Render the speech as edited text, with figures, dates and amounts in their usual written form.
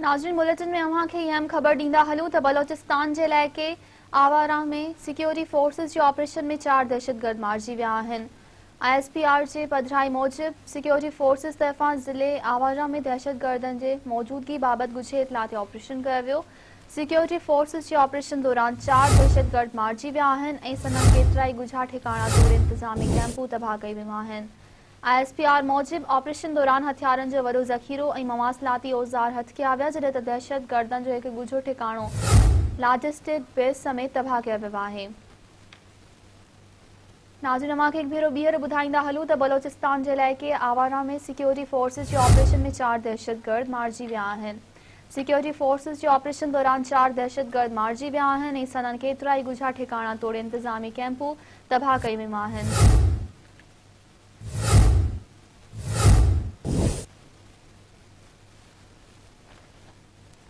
नाज़रीन बुलेटिन में अवां खे अहम ख़बर ॾींदा हलूं त बलोचिस्तान जे इलाइक़े आवारा में सिक्योरिटी फोर्सिस जे ऑपरेशन में 4 दहशतगर्द मारिजी विया आहिनि। ISPR जे पधिराई मूजिब सिक्योरिटी फोर्सिस तरफ़ां ज़िले आवारा में दहशतगर्दनि जे मौजूदगी बाबति ॻुझे इतला ते ऑपरेशन कयो वियो। सिक्योरिटी फोर्सिस जे ऑपरेशन दौरान 4 दहशतगर्द मारिजी विया आहिनि ऐं संदनि केतिरा ई ॻुझा ठिकाणा तोड़े इंतज़ामी कैंपूं तबाह कई विया आहिनि। ISPR मूजिब ऑपरेशन दौरान हथियारनि जो वॾो ज़ख़ीरो ऐं मवासिलाती औज़ार हथ कया विया, जॾहिं त दहशतगर्दनि जो हिकु ॻुझो ठिकाणो लॉजिस्टिक बेस समेत तबाह कयो वियो आहे। नाज़रीन अवां खे हिकु भेरो ॿीहर ॿुधाईंदा हलूं त बलोचिस्तान जे इलाइक़े आवारा में सिक्योरिटी फोर्सिस जे ऑपरेशन में 4 दहशतगर्द मारिजी विया आहिनि। सिक्योरिटी फोर्सिस जे ऑपरेशन दौरान 4 दहशतगर्द मारिजी विया आहिनि ऐं संदनि केतिरा ई ॻुझा ठिकाणा तोड़े इंतज़ामी कैंपूं तबाह कई वियूं आहिनि।